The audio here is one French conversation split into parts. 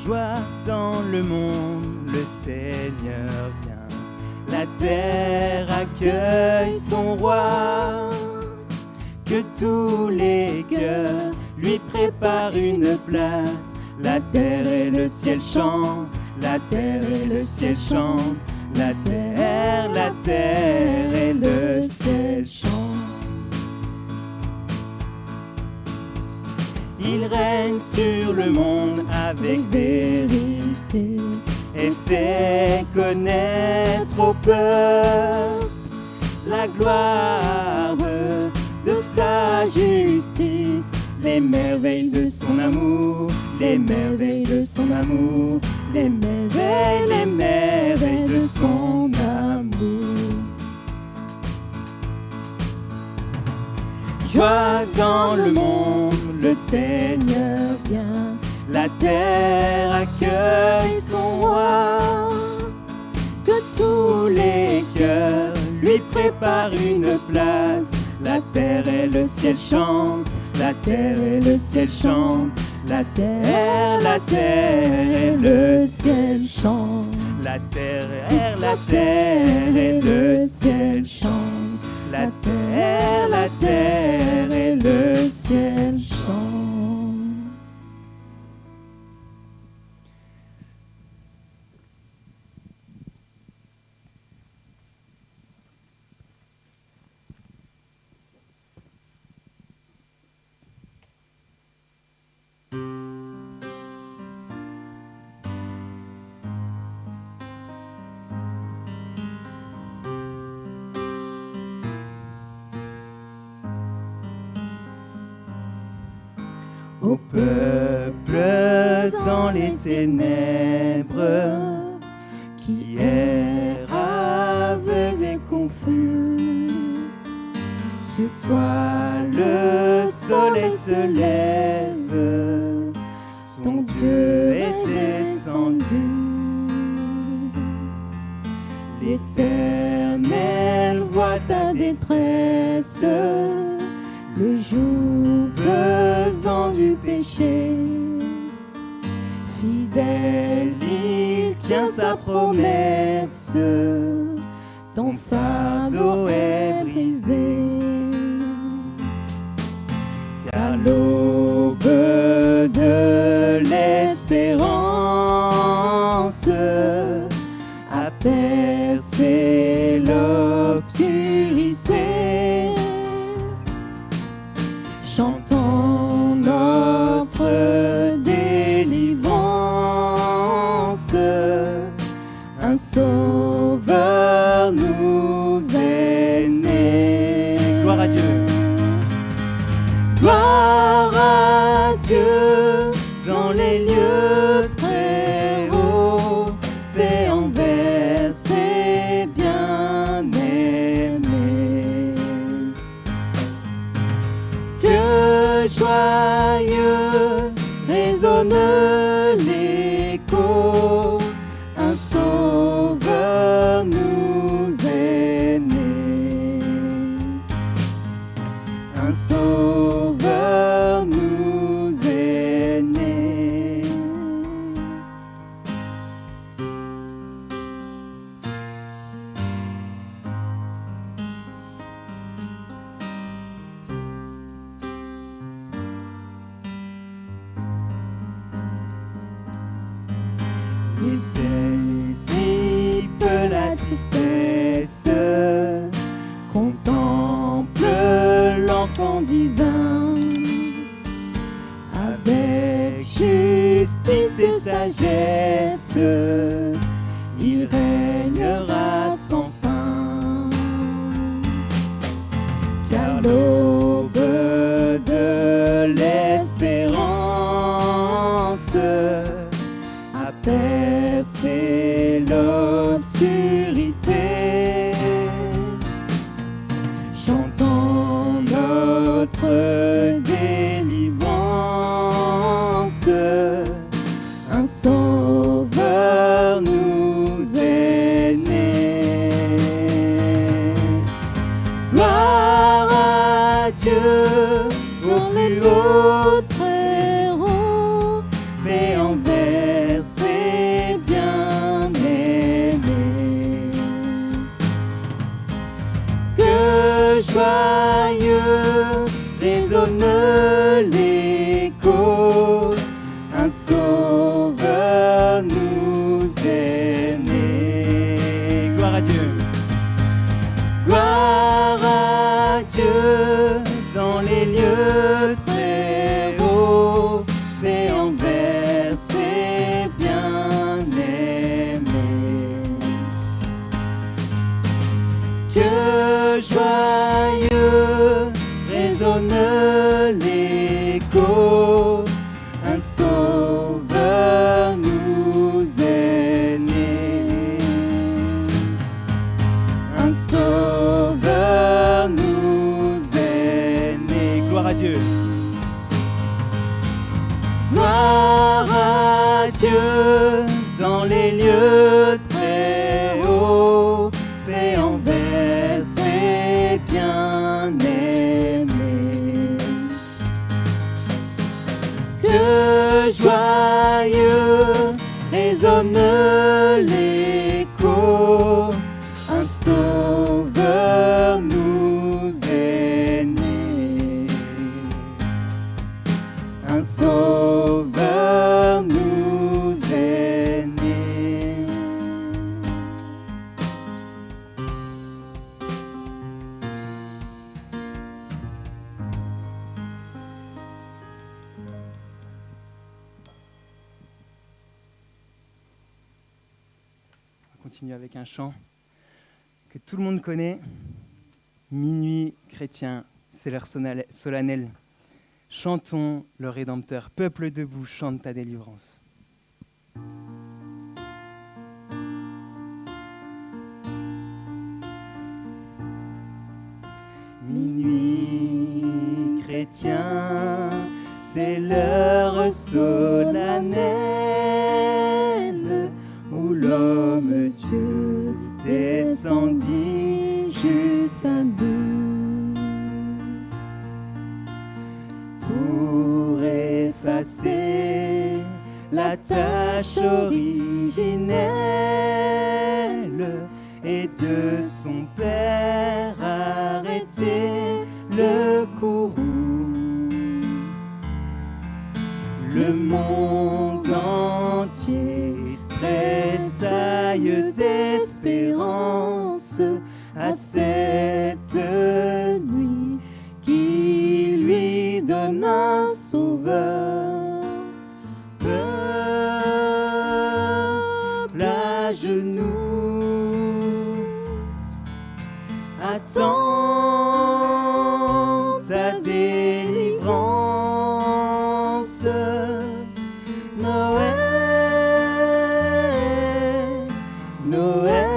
Joie dans le monde, le Seigneur vient. La terre accueille son roi. Que tous les cœurs lui préparent une place. La terre et le ciel chantent, la terre et le ciel chantent. La terre et le ciel chantent. Il règne sur le monde avec vérité et fait connaître au peuple la gloire de sa justice, les merveilles de son amour, les merveilles de son amour, les merveilles de son amour. Joie dans le monde, le Seigneur vient. La terre accueille son roi. Que tous les cœurs lui préparent une place. La terre et le ciel chantent, la terre et le ciel chantent. La terre et le ciel chantent. La terre et le ciel chantent. La terre et le ciel chantent. Au peuple dans les ténèbres, qui erre aveugle et confus, sur toi le soleil se lève, ton Dieu est descendu. L'Éternel voit ta détresse, le joug pesant du péché. Fidèle, il tient sa promesse, ton fardeau est brisé. Car l'aube de l'espérance a percé l'obscurité. Chantons notre délivrance, un sauveur nous est né. Gloire à Dieu. Gloire à Dieu dans les lieux très hauts, paix envers ses bien-aimés. Que joyeux résonne l'écho, un sauveur nous est né. Un sauveur nous est né. Il dissipe la tristesse, contemple l'enfant divin, avec justice et sagesse, il régnera sans fin. Car l'aube de l'espérance a percé l'obscurité. Chantons notre délivrance, un sauveur nous est né. Gloire à Dieu pour les lots très hauts, paix envers joyeux résonne l'écho, un sauveur nous est né. Gloire à Dieu. Gloire à Dieu dans les lieux très hauts, paix envers ses bien-aimés. Que joyeux résonne l'écho, un sauveur nous est né. Un sauveur nous est né. Gloire à Dieu. Gloire à Dieu dans les lieux très hauts, paix envers ses bien-aimés. Que joyeux résonne l'écho, un sauveur nous est né. Un sauveur nous est né. On continue avec un chant que tout le monde connaît. Minuit chrétien, c'est l'heure solennelle. Chantons le Rédempteur. Peuple debout, chante ta délivrance. Minuit chrétien, c'est l'heure solennelle où l'homme Dieu descendit jusqu'à nous pour effacer la tâche originelle et de son Père arrêter le courroux. Le monde entier tressaille d'espérance à cette nuit qui lui donne un sauveur. Peuple à genoux, attends ta délivrance. Noël, Noël,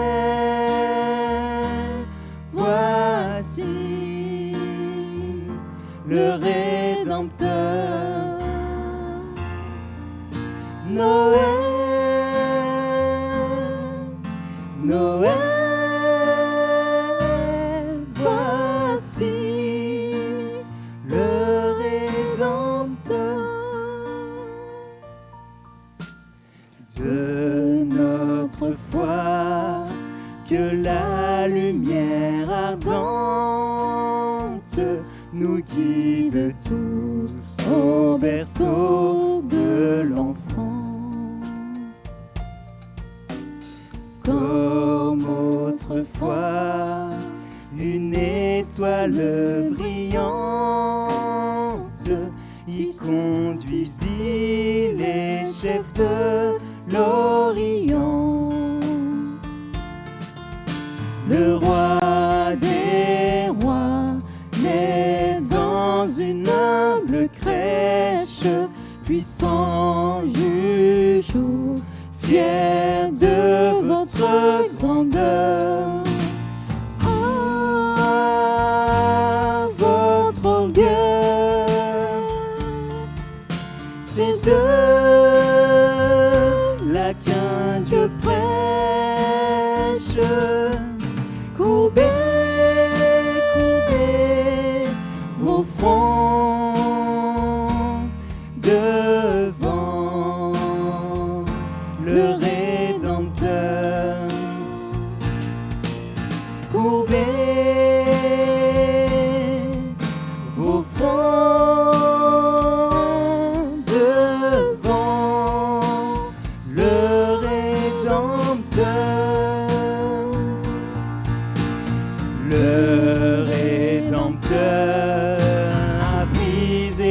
voici le Rédempteur. Noël, Noël, voici le Rédempteur. De notre foi, que la lumière ardente nous guide tous au berceau de l'enfant. Comme autrefois, une étoile brillante y conduisit les chefs de l'Orient. Le roi des rois naît dans une humble crèche, puissant juge, fier de votre grandeur. Ah, votre orgueil, c'est de là qu'un Dieu prêche. Courbez, courbez vos fronts devant le Rédempteur.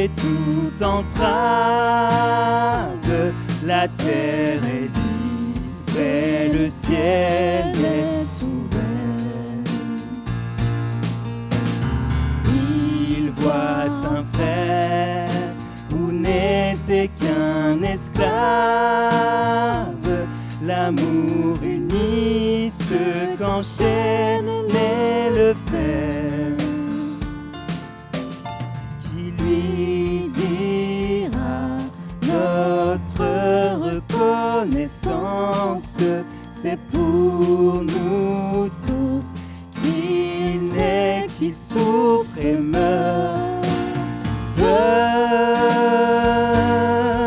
et toute entrave. La terre est libre et le ciel est ouvert. Il voit un frère où n'était qu'un esclave. L'amour unit ceux qu'enchaînait le fer. Qui lui dira notre reconnaissance, c'est pour nous tous qu'il naît, qui souffre et meurt.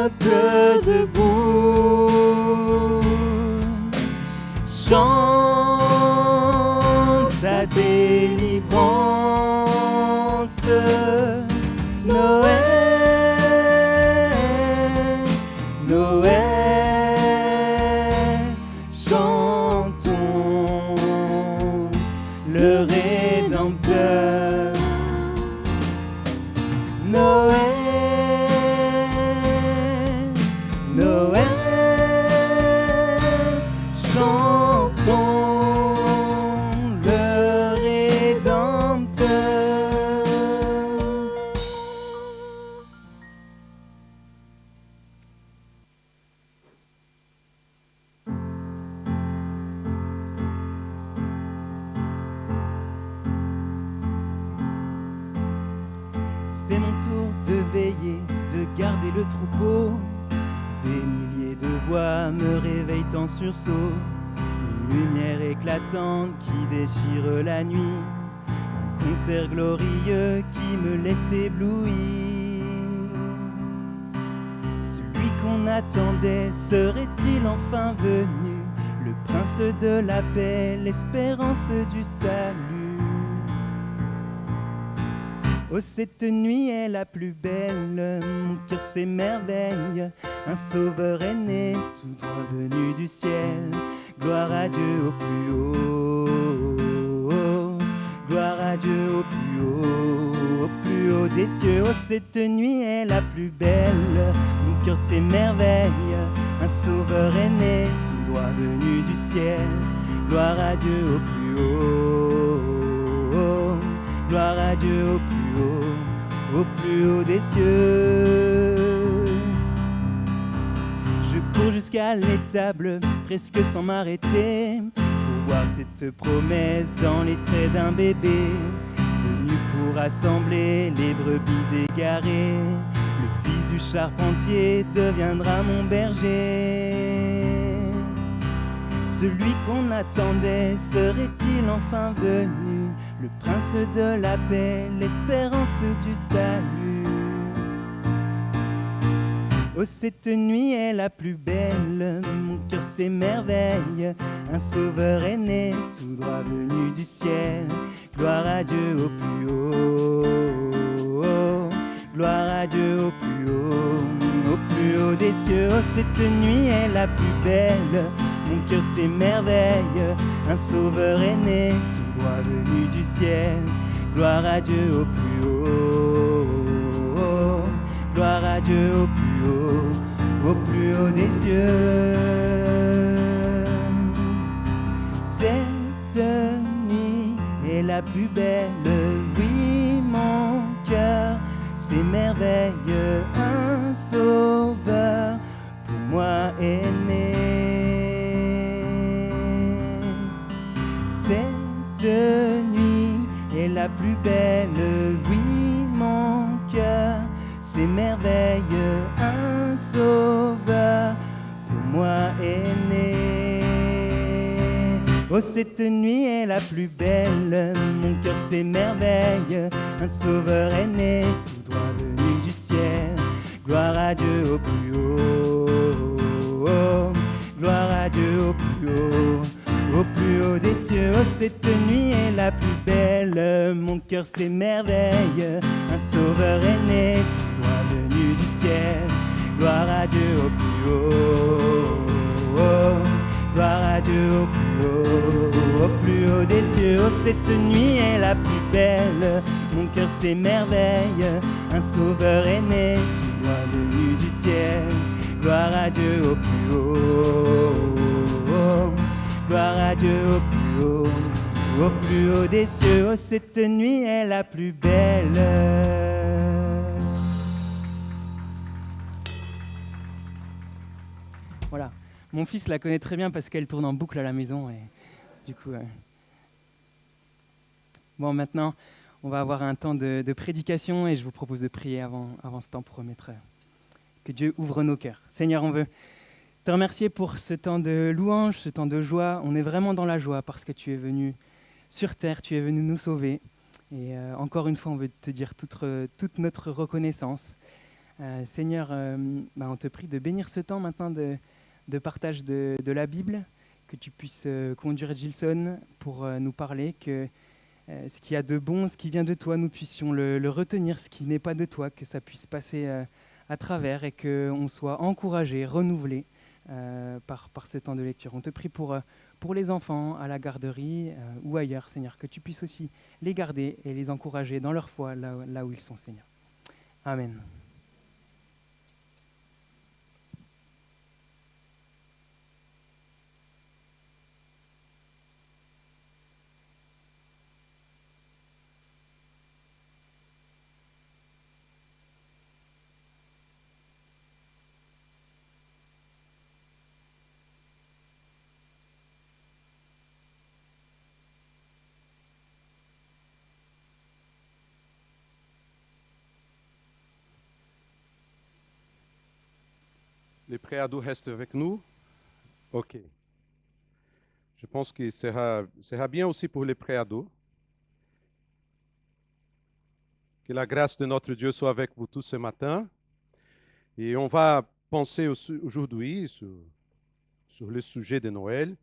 Peuple debout, chante ta délivrance. Noël, Noël, chantons le Rédempteur. Noël, Noël, chantons le Rédempteur. C'est mon tour de veiller, de garder le troupeau. Des milliers de voix me réveillent en sursaut. Une lumière éclatante qui déchire la nuit. Un concert glorieux qui me laisse ébloui. Celui qu'on attendait serait-il enfin venu? Le prince de la paix, l'espérance du salut. Oh, cette nuit est la plus belle, mon cœur s'émerveille. Un sauveur est né, tout droit venu du ciel. Gloire à Dieu au plus haut, gloire à Dieu au plus haut des cieux. Oh, cette nuit est la plus belle, mon cœur s'émerveille. Un sauveur est né, tout droit venu du ciel. Gloire à Dieu au plus haut, gloire à Dieu au plus haut des cieux. Je cours jusqu'à l'étable, presque sans m'arrêter, pour voir cette promesse dans les traits d'un bébé, venu pour rassembler les brebis égarées. Le fils du charpentier deviendra mon berger. Celui qu'on attendait serait-il enfin venu? Le prince de la paix, l'espérance du salut. Oh, cette nuit est la plus belle, mon cœur s'émerveille. Un sauveur est né, tout droit venu du ciel. Gloire à Dieu au plus haut, gloire à Dieu au plus haut des cieux. Oh, cette nuit est la plus belle, mon cœur s'émerveille. Un sauveur est né, tout droit venu du ciel. Gloire à Dieu au plus haut, gloire à Dieu au plus haut des cieux. Cette nuit est la plus belle, oui, mon cœur s'émerveille. Un sauveur pour moi est né. Cette nuit est la plus belle, oui, mon cœur s'émerveille. Un sauveur pour moi est né. Oh, cette nuit est la plus belle, mon cœur s'émerveille. Un sauveur est né, tout droit venu du ciel. Gloire à Dieu au plus haut, gloire à Dieu au plus haut des cieux. Oh, cette nuit est la plus belle, mon cœur s'émerveille. Un sauveur est né, tout droit venu du ciel. Gloire à Dieu au plus haut, gloire à Dieu au plus haut des cieux. Oh, cette nuit est la plus belle, mon cœur s'émerveille, un sauveur est né, tu dois venu du ciel. Gloire à Dieu au plus haut, gloire à Dieu au plus haut des cieux. Oh, cette nuit est la plus belle. Voilà, mon fils la connaît très bien parce qu'elle tourne en boucle à la maison et du coup... Bon, maintenant, on va avoir un temps de prédication et je vous propose de prier avant ce temps pour remettre que Dieu ouvre nos cœurs. Seigneur, on veut te remercier pour ce temps de louange, ce temps de joie. On est vraiment dans la joie parce que tu es venu sur terre, tu es venu nous sauver. Et encore une fois, on veut te dire toute notre reconnaissance. Seigneur, on te prie de bénir ce temps maintenant de partage de la Bible, que tu puisses conduire Gilson pour nous parler, que ce qu'il y a de bon, ce qui vient de toi, nous puissions le retenir, ce qui n'est pas de toi, que ça puisse passer à travers et qu'on soit encouragé, renouvelé par ce temps de lecture. On te prie pour les enfants à la garderie ou ailleurs, Seigneur, que tu puisses aussi les garder et les encourager dans leur foi là où ils sont, Seigneur. Amen. Les pré-ados restent avec nous. OK. Je pense que sera bien aussi pour les pré-ados. Que la grâce de notre Dieu soit avec vous tous ce matin. Et on va penser aujourd'hui sur le sujet de Noël.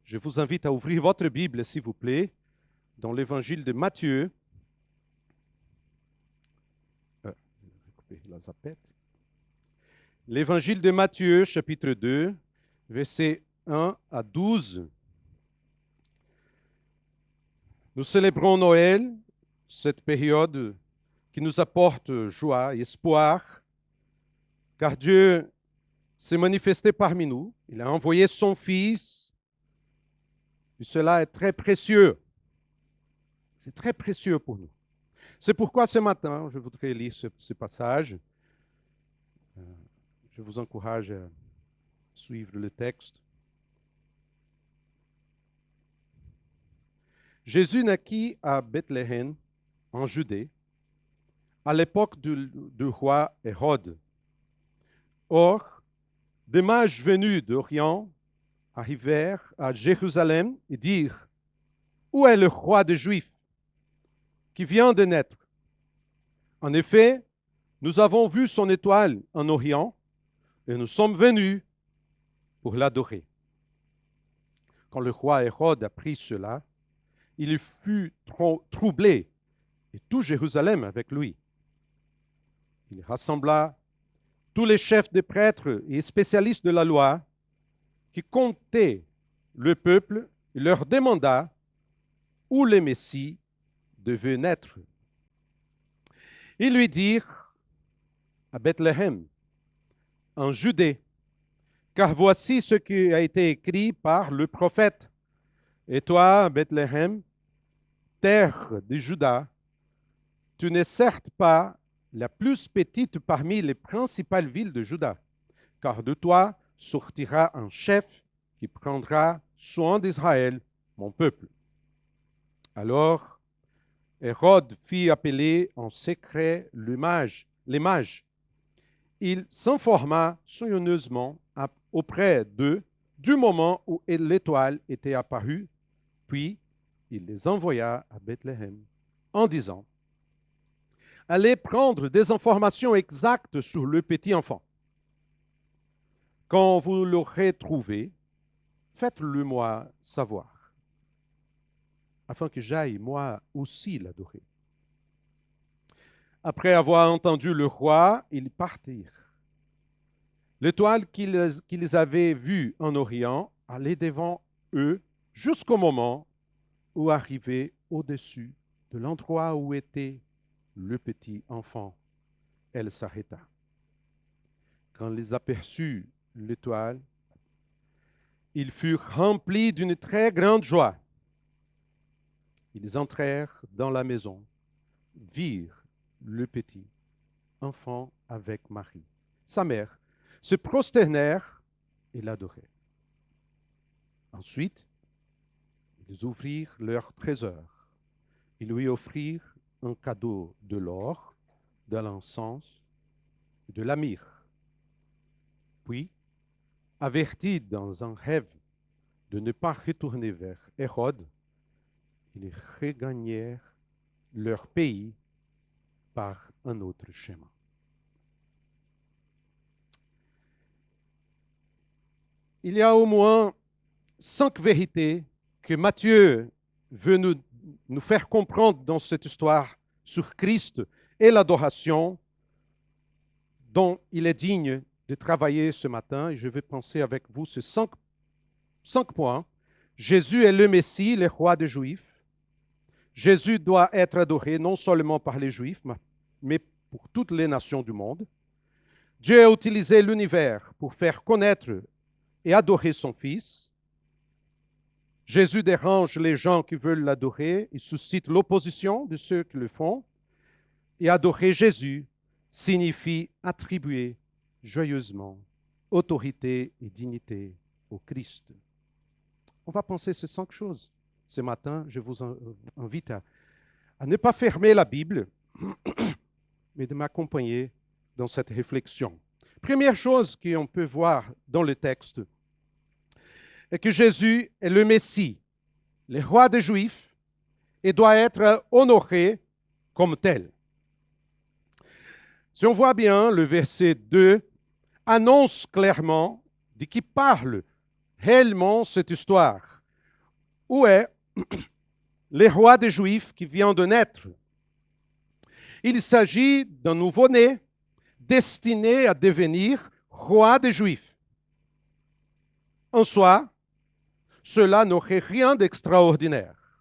Je vous invite à ouvrir votre Bible, s'il vous plaît, dans l'évangile de Matthieu. La zapette. L'évangile de Matthieu, chapitre 2, versets 1 à 12. Nous célébrons Noël, cette période qui nous apporte joie et espoir, car Dieu s'est manifesté parmi nous. Il a envoyé son Fils, et cela est très précieux. C'est très précieux pour nous. C'est pourquoi ce matin, je voudrais lire ce passage. Je vous encourage à suivre le texte. Jésus naquit à Bethléem, en Judée, à l'époque du roi Hérode. Or, des mages venus d'Orient arrivèrent à Jérusalem et dirent: où est le roi des Juifs qui vient de naître? En effet, nous avons vu son étoile en Orient et nous sommes venus pour l'adorer. Quand le roi Hérode apprit cela, il fut troublé, et tout Jérusalem avec lui. Il rassembla tous les chefs des prêtres et spécialistes de la loi qui comptaient le peuple et leur demanda où le Messie devait naître. Ils lui dirent: à Bethléem, en Judée, car voici ce qui a été écrit par le prophète. Et toi, Bethléem, terre de Juda, tu n'es certes pas la plus petite parmi les principales villes de Juda, car de toi sortira un chef qui prendra soin d'Israël, mon peuple. Alors, Hérode fit appeler en secret les mages. Il s'informa soigneusement auprès d'eux du moment où l'étoile était apparue, puis il les envoya à Bethléem en disant: allez prendre des informations exactes sur le petit enfant. Quand vous l'aurez trouvé, faites-le moi savoir, afin que j'aille moi aussi l'adorer. Après avoir entendu le roi, ils partirent. L'étoile qu'ils avaient vue en Orient allait devant eux jusqu'au moment où arrivait au-dessus de l'endroit où était le petit enfant, elle s'arrêta. Quand ils aperçurent l'étoile, ils furent remplis d'une très grande joie. Ils entrèrent dans la maison, virent le petit enfant avec Marie, sa mère, se prosternèrent et l'adorèrent. Ensuite, ils ouvrirent leur trésor. Ils lui offrirent un cadeau de l'or, de l'encens et de la myrrhe. Puis, avertis dans un rêve de ne pas retourner vers Hérode, ils regagnèrent leur pays par un autre chemin. Il y a au moins 5 vérités que Matthieu veut nous faire comprendre dans cette histoire sur Christ et l'adoration dont il est digne de travailler ce matin. Et je vais penser avec vous ces 5 points. Jésus est le Messie, le roi des Juifs. Jésus doit être adoré non seulement par les Juifs, mais pour toutes les nations du monde. Dieu a utilisé l'univers pour faire connaître et adorer son Fils. Jésus dérange les gens qui veulent l'adorer, il suscite l'opposition de ceux qui le font. Et adorer Jésus signifie attribuer joyeusement autorité et dignité au Christ. On va penser ces 5 choses. Ce matin, je vous invite à ne pas fermer la Bible, mais de m'accompagner dans cette réflexion. Première chose qu'on peut voir dans le texte est que Jésus est le Messie, le roi des Juifs, et doit être honoré comme tel. Si on voit bien, le verset 2 annonce clairement de qui parle réellement cette histoire. Où est le roi des Juifs qui vient de naître? Il s'agit d'un nouveau-né destiné à devenir roi des Juifs. En soi, cela n'aurait rien d'extraordinaire.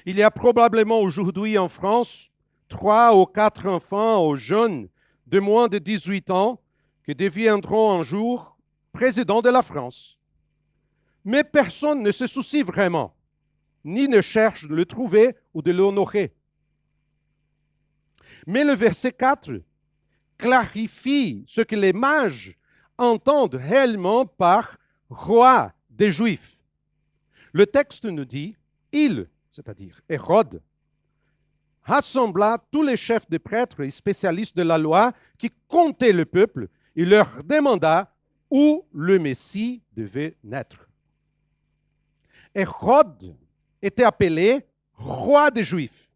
Il y a probablement aujourd'hui en France 3 ou 4 enfants ou jeunes de moins de 18 ans qui deviendront un jour président de la France. Mais personne ne se soucie vraiment, ni ne cherche de le trouver ou de l'honorer. Mais le verset 4 clarifie ce que les mages entendent réellement par roi des Juifs. Le texte nous dit, il, c'est-à-dire Hérode, rassembla tous les chefs de prêtres et spécialistes de la loi qui comptaient le peuple et leur demanda où le Messie devait naître. Hérode était appelé roi des Juifs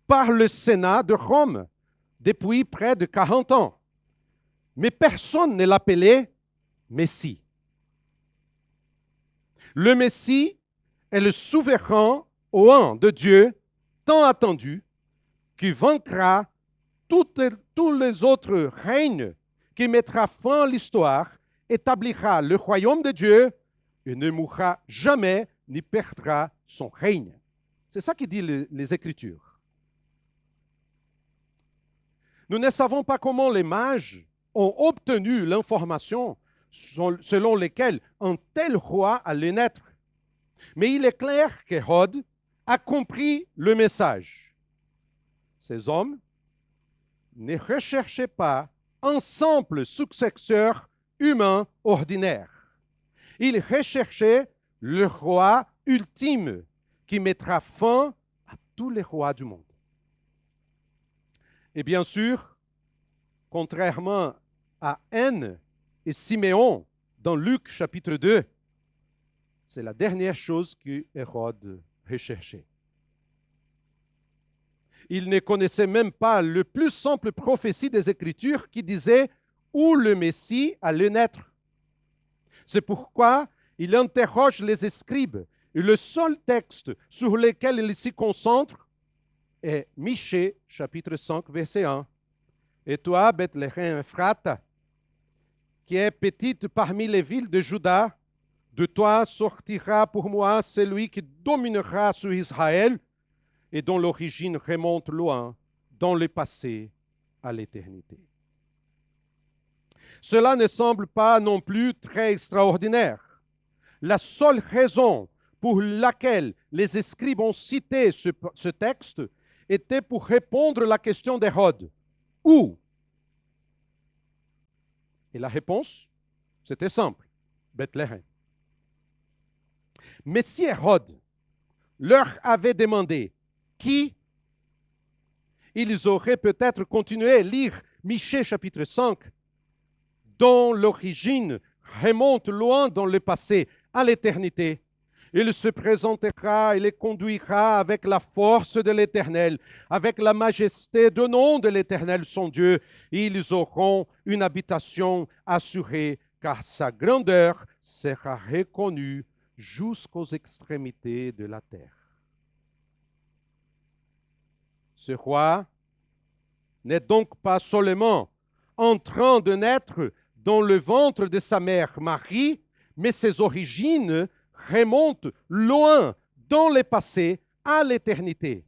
par le Sénat de Rome depuis près de 40 ans. Mais personne ne l'appelait Messie. Le Messie est le souverain oint de Dieu, tant attendu, qui vaincra tous les autres règnes, qui mettra fin à l'histoire, établira le royaume de Dieu et ne mourra jamais ni perdra son règne. C'est ça qui dit les Écritures. Nous ne savons pas comment les mages ont obtenu l'information selon laquelle un tel roi allait naître. Mais il est clair qu'Hérode a compris le message. Ces hommes ne recherchaient pas un simple successeur humain ordinaire. Ils recherchaient le roi ultime qui mettra fin à tous les rois du monde. Et bien sûr, contrairement à Anne et Siméon dans Luc chapitre 2, c'est la dernière chose que Hérode recherchait. Il ne connaissait même pas le plus simple prophétie des Écritures qui disait où le Messie allait naître. C'est pourquoi il interroge les scribes. Et le seul texte sur lequel il s'y concentre est Michée, chapitre 5, verset 1. Et toi, Bethléem Ephrata, qui est petite parmi les villes de Juda, de toi sortira pour moi celui qui dominera sur Israël, et dont l'origine remonte loin, dans le passé, à l'éternité. Cela ne semble pas non plus très extraordinaire. La seule raison pour laquelle les escribes ont cité ce texte était pour répondre à la question d'Hérode. Où? Et la réponse, c'était simple, Bethléem. Mais si Hérode leur avait demandé qui, ils auraient peut-être continué à lire Michée chapitre 5, dont l'origine remonte loin dans le passé, à l'éternité. Il se présentera et les conduira avec la force de l'Éternel, avec la majesté du nom de l'Éternel, son Dieu. Ils auront une habitation assurée, car sa grandeur sera reconnue jusqu'aux extrémités de la terre. Ce roi n'est donc pas seulement en train de naître dans le ventre de sa mère Marie, mais ses origines remontent loin dans le passé à l'éternité.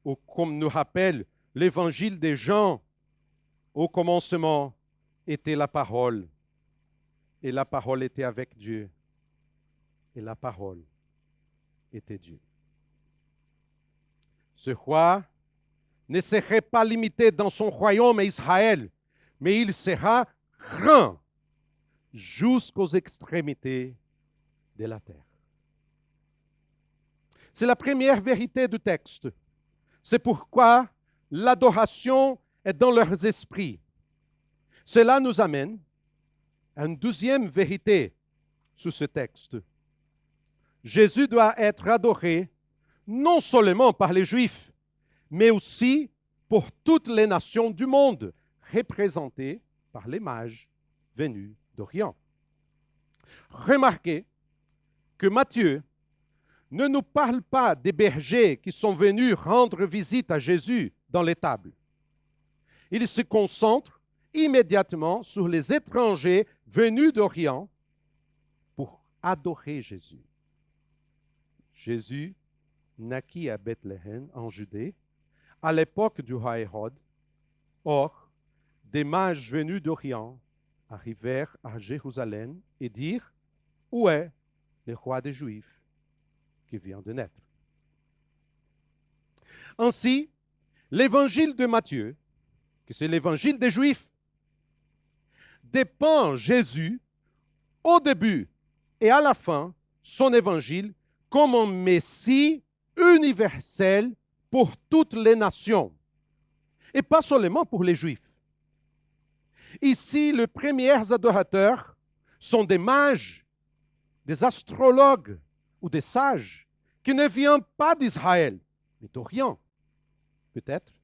Ou comme nous rappelle l'évangile de Jean, au commencement était la parole, et la parole était avec Dieu, et la parole était Dieu. Ce roi ne serait pas limité dans son royaume à Israël, mais il sera grand jusqu'aux extrémités de la terre. C'est la première vérité du texte. C'est pourquoi l'adoration est dans leurs esprits. Cela nous amène à une deuxième vérité sur ce texte. Jésus doit être adoré non seulement par les Juifs, mais aussi pour toutes les nations du monde, représentées par les mages venus d'Orient. Remarquez que Matthieu ne nous parle pas des bergers qui sont venus rendre visite à Jésus dans l'étable. Il se concentre immédiatement sur les étrangers venus d'Orient pour adorer Jésus. Jésus naquit à Bethléem, en Judée, à l'époque du roi Hérode. Or, des mages venus d'Orient arrivèrent à Jérusalem et dirent « Où est le roi des Juifs qui vient de naître ?» Ainsi, l'évangile de Matthieu, que c'est l'évangile des Juifs, dépeint Jésus au début et à la fin, son évangile, comme un Messie universel pour toutes les nations, et pas seulement pour les Juifs. Ici, les premiers adorateurs sont des mages, des astrologues ou des sages qui ne viennent pas d'Israël, mais d'Orient, peut-être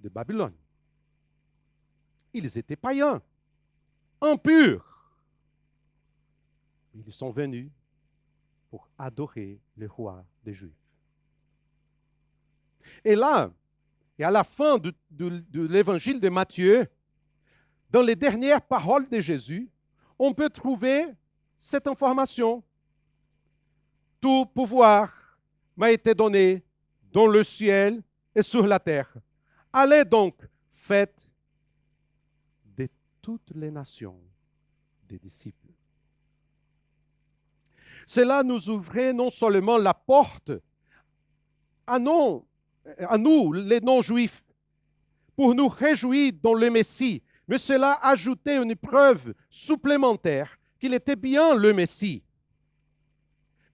de Babylone. Ils étaient païens, impurs. Ils sont venus pour adorer le roi des Juifs. Et là, et à la fin de l'évangile de Matthieu, dans les dernières paroles de Jésus, on peut trouver cette information. Tout pouvoir m'a été donné dans le ciel et sur la terre. Allez donc, faites de toutes les nations des disciples. Cela nous ouvrait non seulement la porte à nous, les non-juifs, pour nous réjouir dans le Messie, mais cela ajoutait une preuve supplémentaire qu'il était bien le Messie.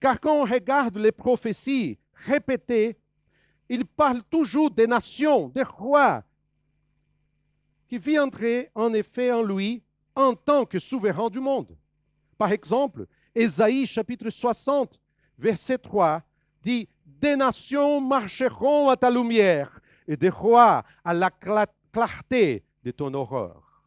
Car quand on regarde les prophéties répétées, il parle toujours des nations, des rois, qui viendraient en effet en lui en tant que souverain du monde. Par exemple, Ésaïe chapitre 60, verset 3, dit « Des nations marcheront à ta lumière, et des rois à la clarté de ton aurore. »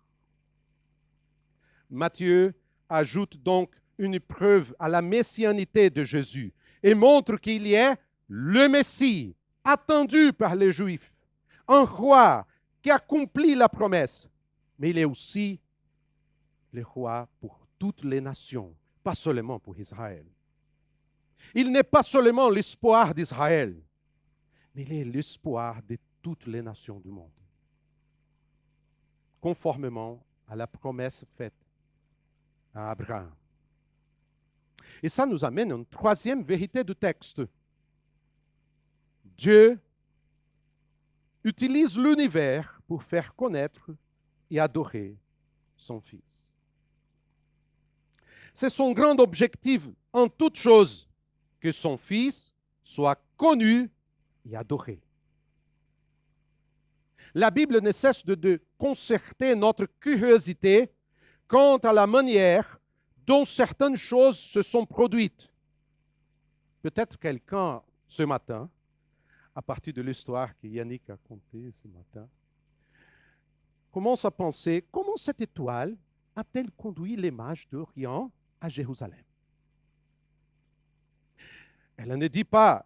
Matthieu ajoute donc une preuve à la messianité de Jésus et montre qu'il y est le Messie attendu par les Juifs, un roi qui accomplit la promesse, mais il est aussi le roi pour toutes les nations, pas seulement pour Israël. Il n'est pas seulement l'espoir d'Israël, mais il est l'espoir de toutes les nations du monde, conformément à la promesse faite à Abraham. Et ça nous amène à une troisième vérité du texte. Dieu utilise l'univers pour faire connaître et adorer son Fils. C'est son grand objectif en toute chose, que son Fils soit connu et adoré. La Bible ne cesse de concerter notre curiosité quant à la manière dont certaines choses se sont produites. Peut-être quelqu'un, ce matin, à partir de l'histoire que Yannick a contée ce matin, commence à penser comment cette étoile a-t-elle conduit les mages d'Orient à Jérusalem? Elle ne dit pas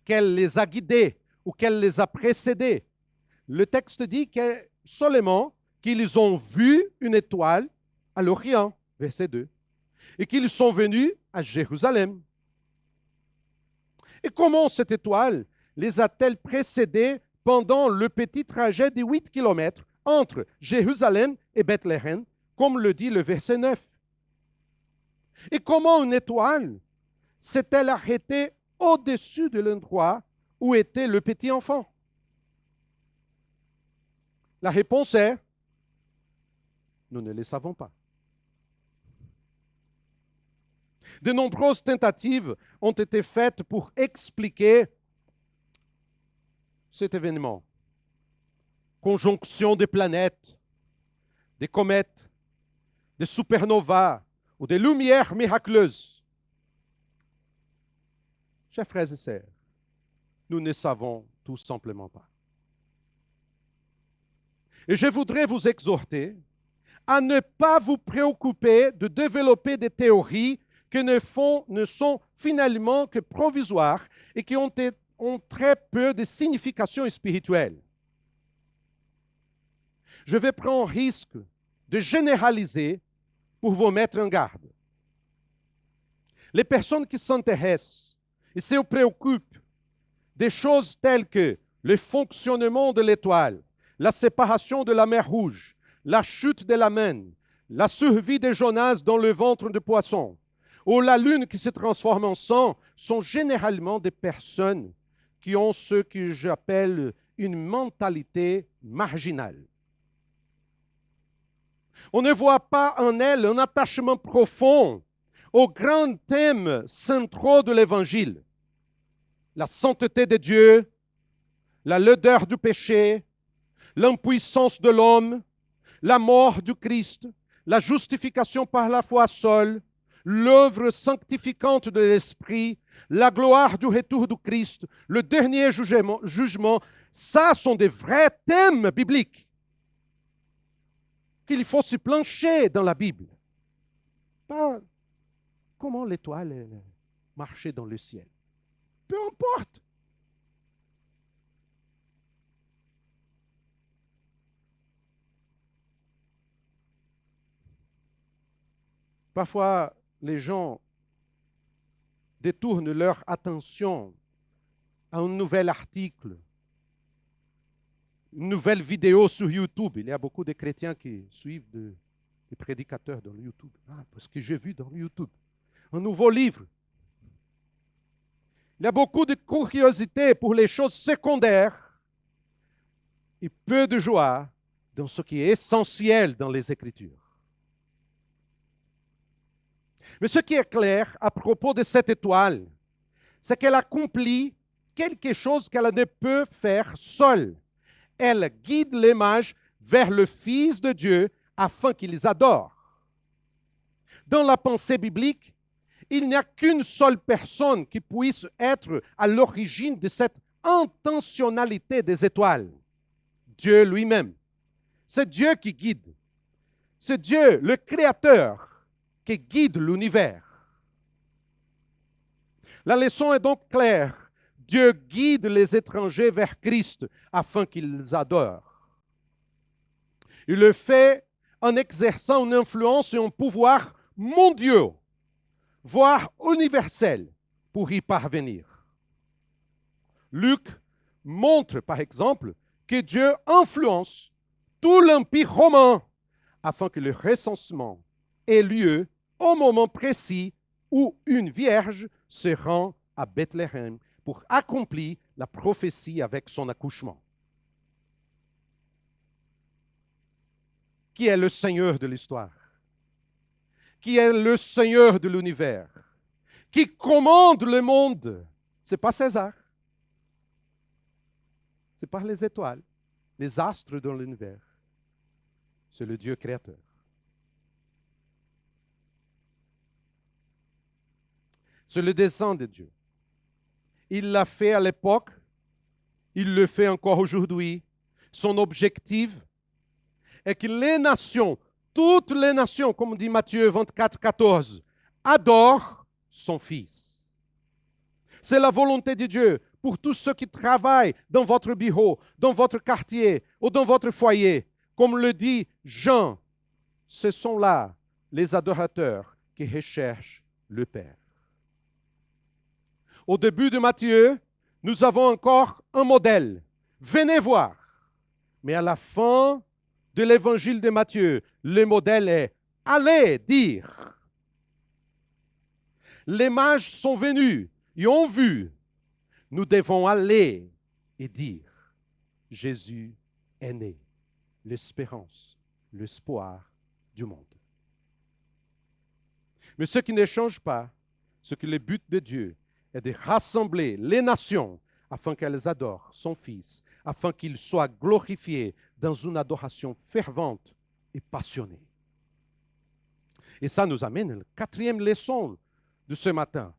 qu'elle les a guidés ou qu'elle les a précédés. Le texte dit seulement qu'ils ont vu une étoile à l'Orient, verset 2, et qu'ils sont venus à Jérusalem. Et comment cette étoile les a-t-elle précédés pendant le petit trajet de 8 kilomètres entre Jérusalem et Bethléem, comme le dit le verset 9? Et comment une étoile s'est-elle arrêtée au-dessus de l'endroit où était le petit enfant? La réponse est, nous ne le savons pas. De nombreuses tentatives ont été faites pour expliquer cet événement. Conjonction des planètes, des comètes, des supernovas ou des lumières miraculeuses. Chers frères et sœurs, nous ne savons tout simplement pas. Et je voudrais vous exhorter à ne pas vous préoccuper de développer des théories qui ne sont finalement que provisoires et qui ont très peu de signification spirituelle. Je vais prendre un risque de généraliser pour vous mettre en garde. Les personnes qui s'intéressent et se préoccupent des choses telles que le fonctionnement de l'étoile, la séparation de la mer Rouge, la chute de la Maine, la survie de Jonas dans le ventre de poisson, ou la lune qui se transforme en sang, sont généralement des personnes qui ont ce que j'appelle une mentalité marginale. On ne voit pas en elles un attachement profond aux grands thèmes centraux de l'Évangile. La sainteté de Dieu, la laideur du péché, l'impuissance de l'homme, la mort du Christ, la justification par la foi seule, l'œuvre sanctificante de l'Esprit, la gloire du retour du Christ, le dernier jugement, ça sont des vrais thèmes bibliques qu'il faut se plancher dans la Bible. Pas comment l'étoile marchait dans le ciel. Peu importe. Parfois, les gens détournent leur attention à un nouvel article, une nouvelle vidéo sur YouTube. Il y a beaucoup de chrétiens qui suivent des prédicateurs dans YouTube. Ah, parce que j'ai vu dans YouTube un nouveau livre. Il y a beaucoup de curiosité pour les choses secondaires et peu de joie dans ce qui est essentiel dans les Écritures. Mais ce qui est clair à propos de cette étoile, c'est qu'elle accomplit quelque chose qu'elle ne peut faire seule. Elle guide les mages vers le Fils de Dieu afin qu'ils les adorent. Dans la pensée biblique, il n'y a qu'une seule personne qui puisse être à l'origine de cette intentionnalité des étoiles. Dieu lui-même. C'est Dieu qui guide. C'est Dieu, le Créateur, qui guide l'univers. La leçon est donc claire. Dieu guide les étrangers vers Christ afin qu'ils les adorent. Il le fait en exerçant une influence et un pouvoir mondiaux, voire universel, pour y parvenir. Luc montre, par exemple, que Dieu influence tout l'Empire romain afin que le recensement ait lieu au moment précis où une vierge se rend à Bethléem pour accomplir la prophétie avec son accouchement. Qui est le Seigneur de l'histoire? Qui est le Seigneur de l'univers? Qui commande le monde? Ce n'est pas César. C'est pas les étoiles, les astres dans l'univers. C'est le Dieu créateur. C'est le dessein de Dieu. Il l'a fait à l'époque, il le fait encore aujourd'hui. Son objectif est que les nations, toutes les nations, comme dit Matthieu 24, 14, adorent son Fils. C'est la volonté de Dieu pour tous ceux qui travaillent dans votre bureau, dans votre quartier ou dans votre foyer. Comme le dit Jean, ce sont là les adorateurs qui recherchent le Père. Au début de Matthieu, nous avons encore un modèle. Venez voir. Mais à la fin de l'évangile de Matthieu, le modèle est allez dire. Les mages sont venus et ont vu. Nous devons aller et dire Jésus est né, l'espérance, l'espoir du monde. Mais ce qui ne change pas, c'est que le but de Dieu est de rassembler les nations afin qu'elles adorent son Fils, afin qu'il soit glorifié dans une adoration fervente et passionnée. Et ça nous amène à la 4e leçon de ce matin.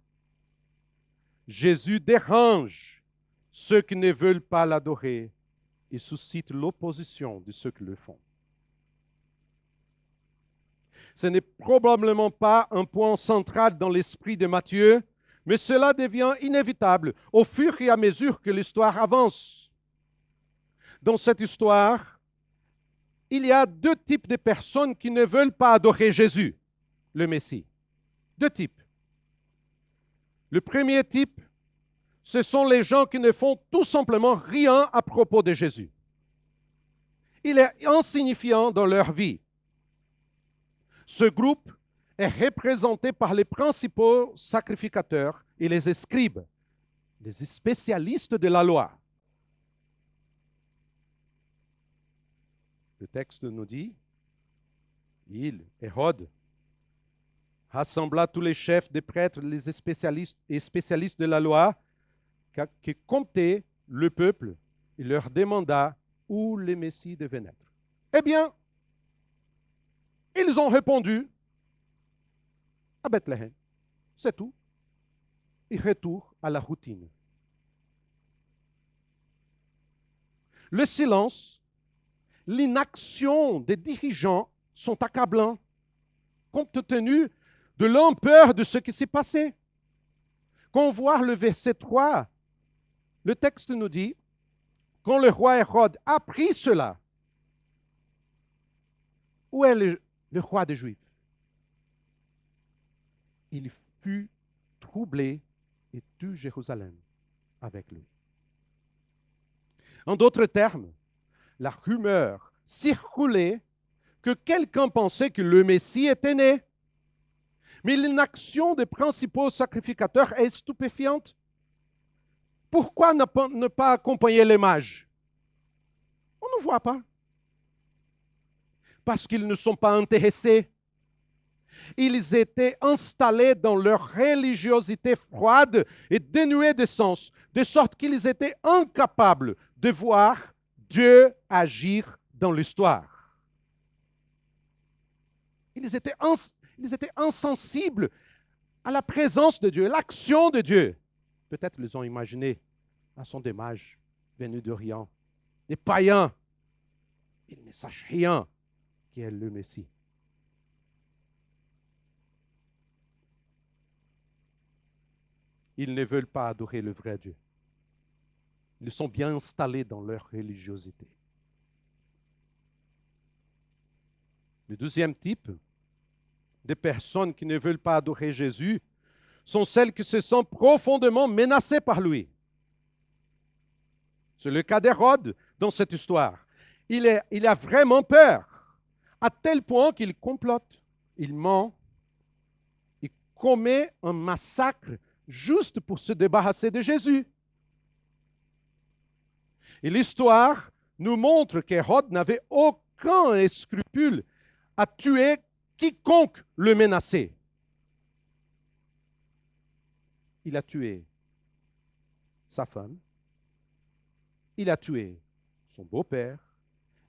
Jésus dérange ceux qui ne veulent pas l'adorer et suscite l'opposition de ceux qui le font. Ce n'est probablement pas un point central dans l'esprit de Matthieu, mais cela devient inévitable au fur et à mesure que l'histoire avance. Dans cette histoire, il y a 2 types de personnes qui ne veulent pas adorer Jésus, le Messie. 2 types. Le premier type, ce sont les gens qui ne font tout simplement rien à propos de Jésus. Il est insignifiant dans leur vie. Ce groupe est représenté par les principaux sacrificateurs et les scribes, les spécialistes de la loi. Le texte nous dit, Hérode, rassembla tous les chefs des prêtres, les spécialistes de la loi, qui comptaient le peuple et leur demanda où le Messie devait naître. Eh bien, ils ont répondu à Bethléem. C'est tout. Ils retournent à la routine. Le silence, l'inaction des dirigeants sont accablants, compte tenu de l'ampleur de ce qui s'est passé. Quand on voit le verset 3, le texte nous dit, quand le roi Hérode apprit cela, où est le roi des Juifs? Il fut troublé et tout Jérusalem avec lui. En d'autres termes, la rumeur circulait que quelqu'un pensait que le Messie était né. Mais l'inaction des principaux sacrificateurs est stupéfiante. Pourquoi ne pas accompagner les mages? On ne voit pas. Parce qu'ils ne sont pas intéressés. Ils étaient installés dans leur religiosité froide et dénuée de sens, de sorte qu'ils étaient incapables de voir Dieu agir dans l'histoire. Ils étaient insensibles à la présence de Dieu, l'action de Dieu. Peut-être ils ont imaginé, ce sont des mages venus d'Orient, des païens. Ils ne sachent rien qui est le Messie. Ils ne veulent pas adorer le vrai Dieu. Ils sont bien installés dans leur religiosité. Le deuxième type de personnes qui ne veulent pas adorer Jésus sont celles qui se sentent profondément menacées par lui. C'est le cas d'Hérode dans cette histoire. Il a vraiment peur, à tel point qu'il complote, il ment, il commet un massacre juste pour se débarrasser de Jésus. Et l'histoire nous montre qu'Hérode n'avait aucun scrupule à tuer quiconque le menaçait. Il a tué sa femme, il a tué son beau-père,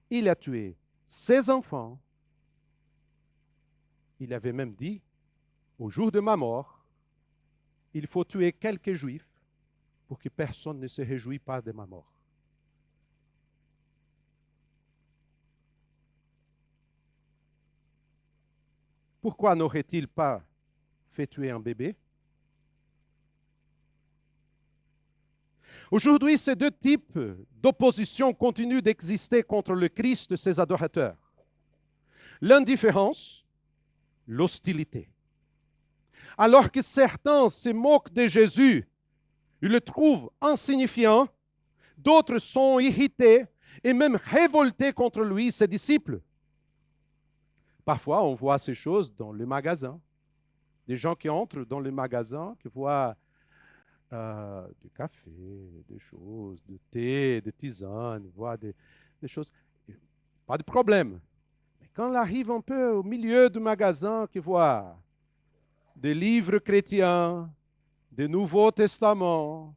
il a tué ses enfants. Il avait même dit, au jour de ma mort, il faut tuer quelques juifs pour que personne ne se réjouisse pas de ma mort. Pourquoi n'aurait-il pas fait tuer un bébé? Aujourd'hui, ces deux types d'opposition continuent d'exister contre le Christ et ses adorateurs. L'indifférence, l'hostilité. Alors que certains se moquent de Jésus, ils le trouvent insignifiant, d'autres sont irrités et même révoltés contre lui, ses disciples. Parfois, on voit ces choses dans le magasin. Des gens qui entrent dans le magasin, qui voient du café, des choses, du thé, des tisanes, voient des choses. Pas de problème. Mais quand on arrive un peu au milieu du magasin, qui voit des livres chrétiens, des Nouveaux Testaments,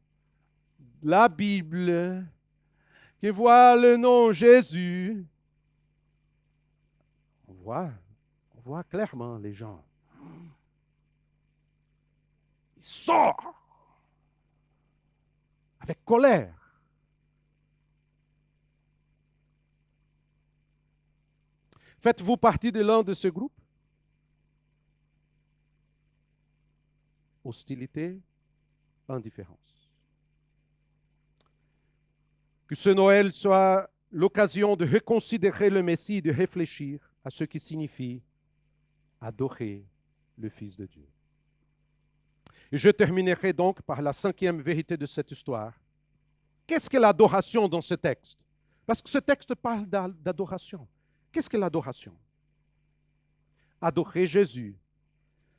la Bible, qui voit le nom Jésus, on voit clairement les gens. Ils sortent avec colère. Faites-vous partie de l'un de ce groupe? Hostilité, indifférence. Que ce Noël soit l'occasion de reconsidérer le Messie, de réfléchir à ce qui signifie adorer le Fils de Dieu. Et je terminerai donc par la cinquième vérité de cette histoire. Qu'est-ce que l'adoration dans ce texte? Parce que ce texte parle d'adoration. Qu'est-ce que l'adoration? Adorer Jésus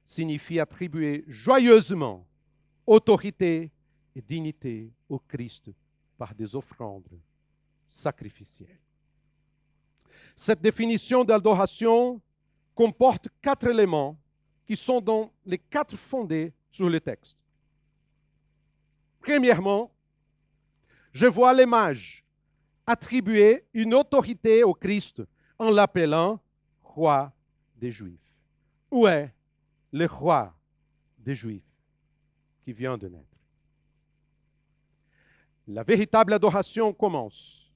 signifie attribuer joyeusement autorité et dignité au Christ par des offrandes sacrificielles. Cette définition d'adoration comporte 4 éléments qui sont dans les 4 fondés sur le texte. Premièrement, je vois les mages attribuer une autorité au Christ en l'appelant roi des Juifs. Où est le roi des Juifs qui vient de naître? La véritable adoration commence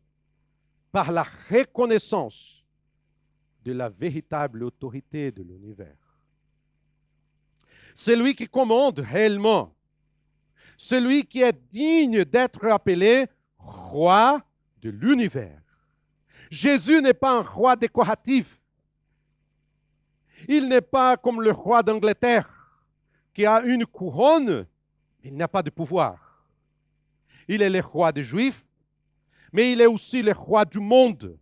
par la reconnaissance de la véritable autorité de l'univers. Celui qui commande réellement, celui qui est digne d'être appelé roi de l'univers. Jésus n'est pas un roi décoratif. Il n'est pas comme le roi d'Angleterre qui a une couronne, mais il n'a pas de pouvoir. Il est le roi des Juifs, mais il est aussi le roi du monde.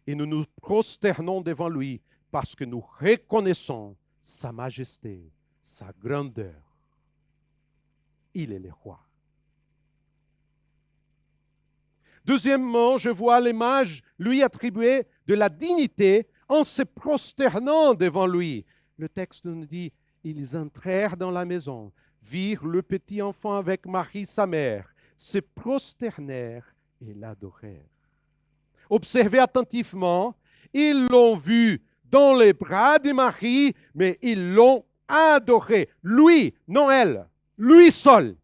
Et nous nous prosternons devant lui parce que nous reconnaissons sa majesté, sa grandeur. Il est le roi. Deuxièmement, je vois les mages lui attribuer de la dignité en se prosternant devant lui. Le texte nous dit, ils entrèrent dans la maison, virent le petit enfant avec Marie, sa mère, se prosternèrent et l'adorèrent. Observez attentivement, ils l'ont vu dans les bras de Marie, mais ils l'ont adoré. Lui, non elle, lui seul.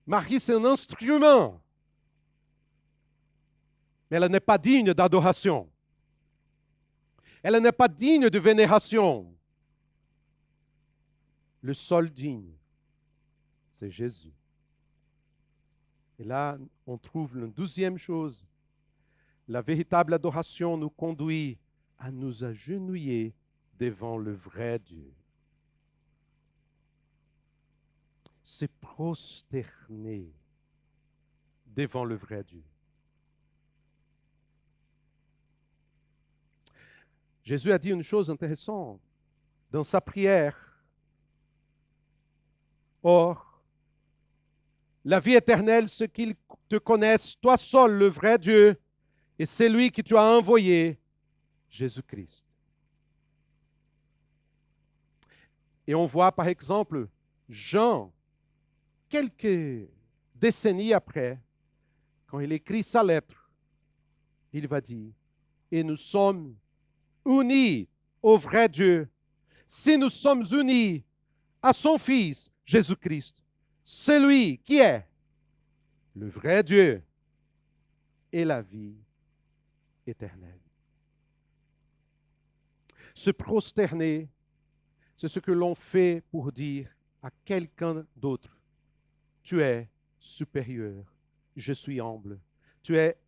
Marie, c'est un instrument, mais elle n'est pas digne d'adoration. Elle n'est pas digne de vénération. Le seul digne, c'est Jésus. Et là, on trouve une deuxième chose. La véritable adoration nous conduit à nous agenouiller devant le vrai Dieu. se prosterner devant le vrai Dieu. Jésus a dit une chose intéressante dans sa prière. Or, la vie éternelle, c'est qu'ils te connaissent, toi seul, le vrai Dieu, et c'est lui que tu as envoyé, Jésus-Christ. Et on voit par exemple Jean, quelques décennies après, quand il écrit sa lettre, il va dire, et nous sommes unis au vrai Dieu. Si nous sommes unis à son Fils, Jésus-Christ, celui qui est le vrai Dieu et la vie éternelle. Se prosterner, c'est ce que l'on fait pour dire à quelqu'un d'autre, tu es supérieur, je suis humble. Tu es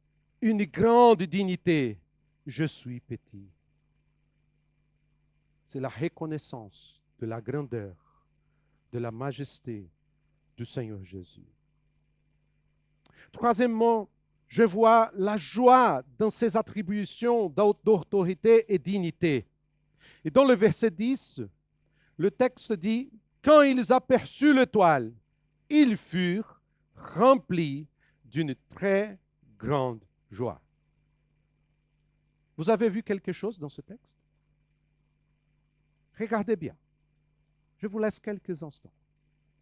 une grande dignité, je suis petit. C'est la reconnaissance de la grandeur, de la majesté du Seigneur Jésus. Troisièmement, je vois la joie dans ses attributions d'autorité et dignité. Et dans le verset 10, le texte dit, quand ils aperçurent l'étoile, ils furent remplis d'une très grande joie. Vous avez vu quelque chose dans ce texte? Regardez bien. Je vous laisse quelques instants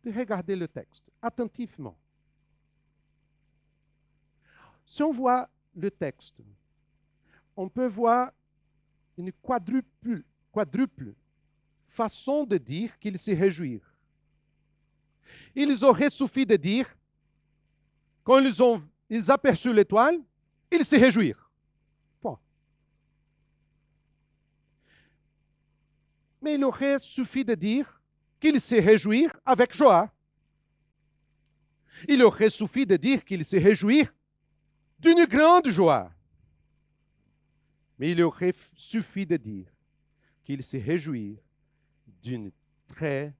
de regarder le texte attentivement. Si on voit le texte, on peut voir une quadruple façon de dire qu'ils se réjouirent. Ils auraient suffi de dire, quand ils aperçurent l'étoile, ils se réjouirent. Point. Mais il aurait suffi de dire qu'ils se réjouirent avec joie. Il aurait suffi de dire qu'ils se réjouirent d'une grande joie. Mais il aurait suffi de dire qu'ils se réjouirent d'une très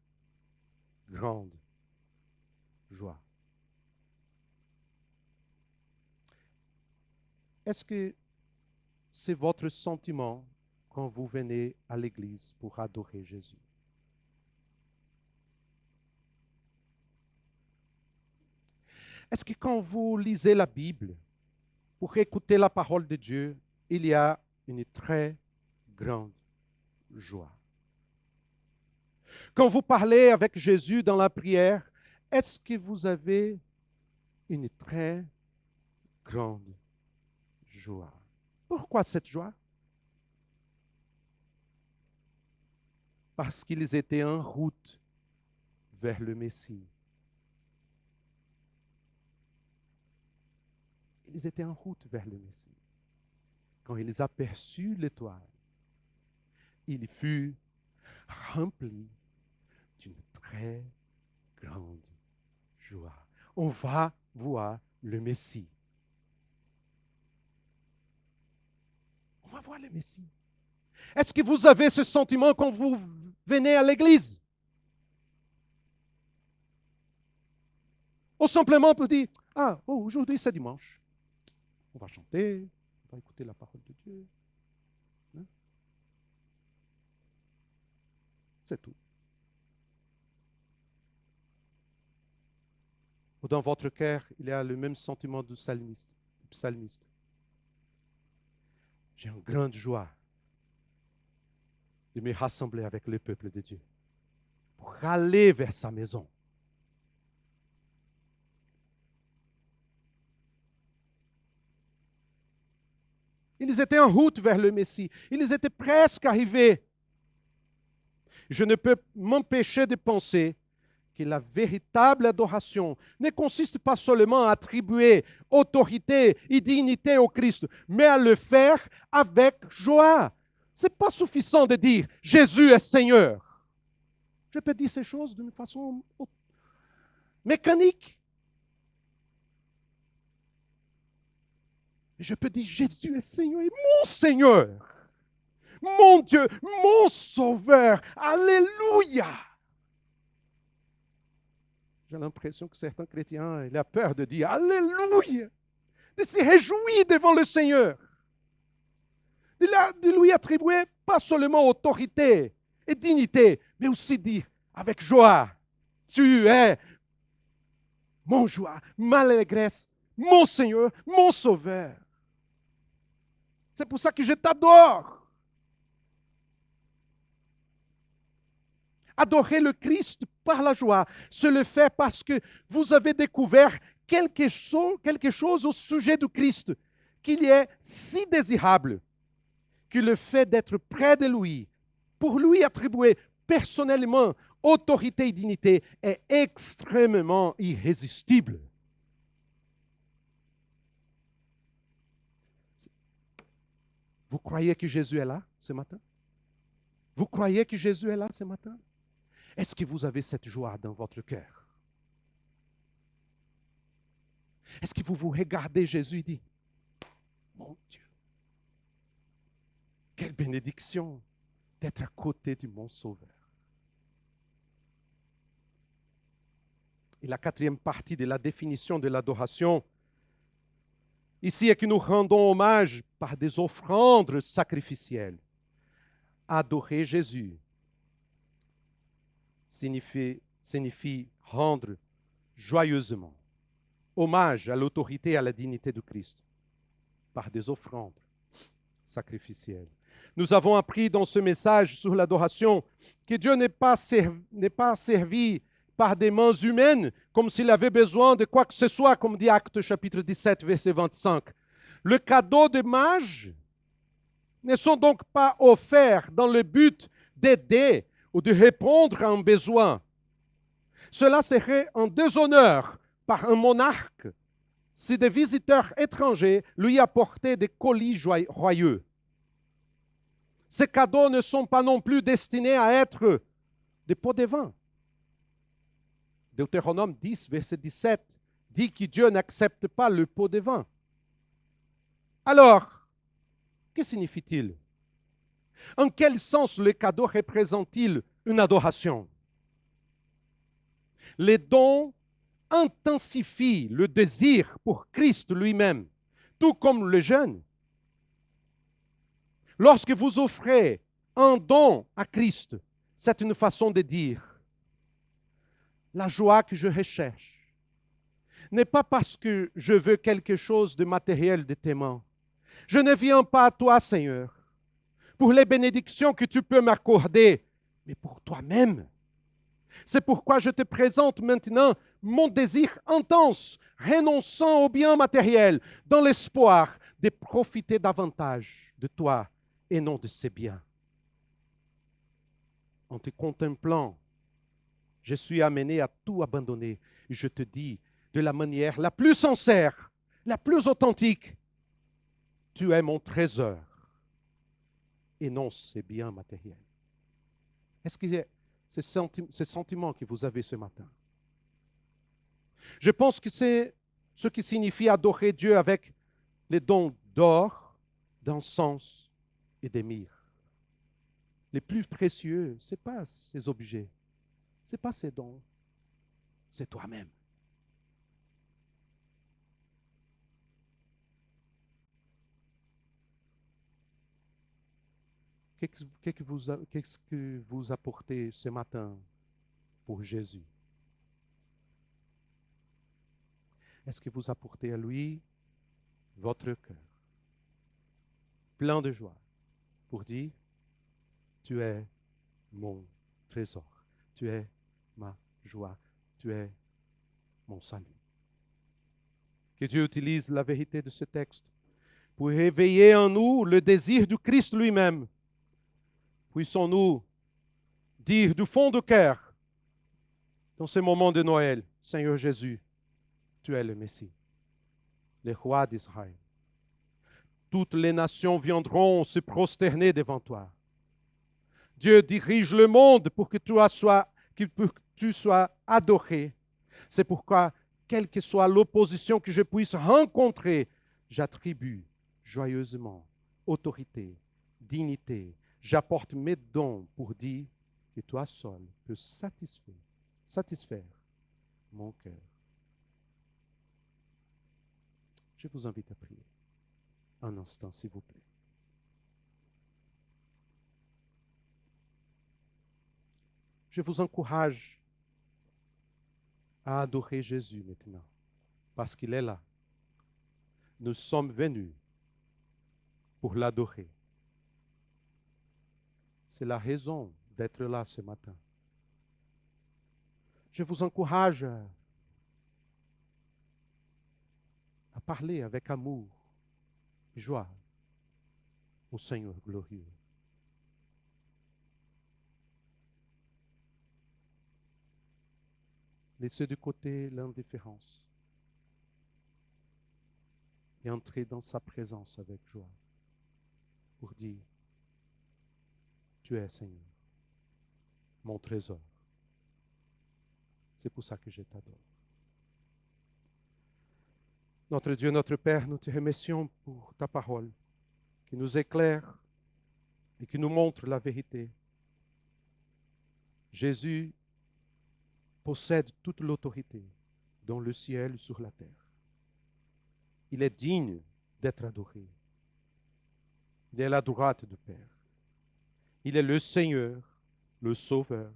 grande joie. Est-ce que c'est votre sentiment quand vous venez à l'église pour adorer Jésus? Est-ce que quand vous lisez la Bible, pour écouter la parole de Dieu, il y a une très grande joie? Quand vous parlez avec Jésus dans la prière, est-ce que vous avez une très grande joie? Pourquoi cette joie? Parce qu'ils étaient en route vers le Messie. Ils étaient en route vers le Messie. Quand ils aperçurent l'étoile, ils furent remplis d'une très grande joie. On va voir le Messie. On va voir le Messie. Est-ce que vous avez ce sentiment quand vous venez à l'église? Ou simplement pour dire, aujourd'hui c'est dimanche. On va chanter, on va écouter la parole de Dieu. Hein? C'est tout. Ou dans votre cœur, il y a le même sentiment du psalmiste. J'ai une grande joie de me rassembler avec le peuple de Dieu pour aller vers sa maison. Ils étaient en route vers le Messie. Ils étaient presque arrivés. Je ne peux m'empêcher de penser que la véritable adoration ne consiste pas seulement à attribuer autorité et dignité au Christ, mais à le faire avec joie. Ce n'est pas suffisant de dire « Jésus est Seigneur ». Je peux dire ces choses d'une façon mécanique. Je peux dire Jésus est Seigneur et mon Seigneur, mon Dieu, mon Sauveur. Alléluia. J'ai l'impression que certains chrétiens, ils ont peur de dire Alléluia, de se réjouir devant le Seigneur, de lui attribuer pas seulement autorité et dignité, mais aussi dire avec joie, tu es mon joie, ma allégresse, mon Seigneur, mon Sauveur. C'est pour ça que je t'adore. Adorer le Christ par la joie, c'est le faire parce que vous avez découvert quelque chose au sujet du Christ qu'il est si désirable que le fait d'être près de lui, pour lui attribuer personnellement autorité et dignité, est extrêmement irrésistible. Vous croyez que Jésus est là ce matin? Vous croyez que Jésus est là ce matin? Est-ce que vous avez cette joie dans votre cœur? Est-ce que vous vous regardez Jésus et dites, mon Dieu, quelle bénédiction d'être à côté de mon Sauveur. Et la quatrième partie de la définition de l'adoration, ici est que nous rendons hommage par des offrandes sacrificielles. Adorer Jésus signifie rendre joyeusement hommage à l'autorité et à la dignité de Christ par des offrandes sacrificielles. Nous avons appris dans ce message sur l'adoration que Dieu n'est pas servi par des mains humaines comme s'il avait besoin de quoi que ce soit, comme dit Actes chapitre 17, verset 25. Le cadeau des mages ne sont donc pas offerts dans le but d'aider ou de répondre à un besoin. Cela serait un déshonneur par un monarque si des visiteurs étrangers lui apportaient des colis joyeux. Ces cadeaux ne sont pas non plus destinés à être des pots de vin. Deutéronome 10, verset 17, dit que Dieu n'accepte pas le pot de vin. Alors, que signifie-t-il? En quel sens le cadeau représente-t-il une adoration? Les dons intensifient le désir pour Christ lui-même, tout comme le jeûne. Lorsque vous offrez un don à Christ, c'est une façon de dire la joie que je recherche n'est pas parce que je veux quelque chose de matériel de tes mains. Je ne viens pas à toi, Seigneur, pour les bénédictions que tu peux m'accorder, mais pour toi-même. C'est pourquoi je te présente maintenant mon désir intense, renonçant aux biens matériels, dans l'espoir de profiter davantage de toi et non de ces biens. En te contemplant, je suis amené à tout abandonner. Et je te dis de la manière la plus sincère, la plus authentique, tu es mon trésor et non ces biens matériels. Est-ce que c'est ce sentiment que vous avez ce matin? Je pense que c'est ce qui signifie adorer Dieu avec les dons d'or, d'encens et de myrrhe. Les plus précieux, ce n'est pas ces objets, ce n'est pas ces dons, c'est toi-même. Qu'est-ce que vous apportez ce matin pour Jésus? Est-ce que vous apportez à lui votre cœur, plein de joie, pour dire, tu es mon trésor, tu es ma joie, tu es mon salut. Que Dieu utilise la vérité de ce texte pour réveiller en nous le désir du Christ lui-même. Puissons-nous dire du fond du cœur, dans ce moment de Noël, Seigneur Jésus, tu es le Messie, le roi d'Israël. Toutes les nations viendront se prosterner devant toi. Dieu dirige le monde pour que tu sois adoré. C'est pourquoi, quelle que soit l'opposition que je puisse rencontrer, j'attribue joyeusement autorité, dignité. J'apporte mes dons pour dire que toi seul peux satisfaire mon cœur. Je vous invite à prier. Un instant, s'il vous plaît. Je vous encourage à adorer Jésus maintenant, parce qu'il est là. Nous sommes venus pour l'adorer. C'est la raison d'être là ce matin. Je vous encourage à parler avec amour et joie au Seigneur glorieux. Laissez de côté l'indifférence et entrez dans sa présence avec joie pour dire, tu es Seigneur, mon trésor. C'est pour ça que je t'adore. Notre Dieu, notre Père, nous te remercions pour ta parole qui nous éclaire et qui nous montre la vérité. Jésus possède toute l'autorité dans le ciel et sur la terre. Il est digne d'être adoré. Il est à la droite du Père. Il est le Seigneur, le Sauveur.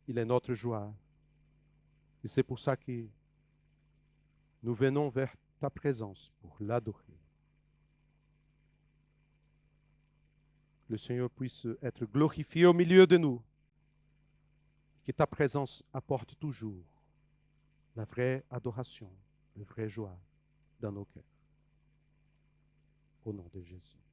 Il est notre joie. Et c'est pour ça que nous venons vers ta présence pour l'adorer. Le Seigneur puisse être glorifié au milieu de nous. Que ta présence apporte toujours la vraie adoration, la vraie joie dans nos cœurs. Au nom de Jésus.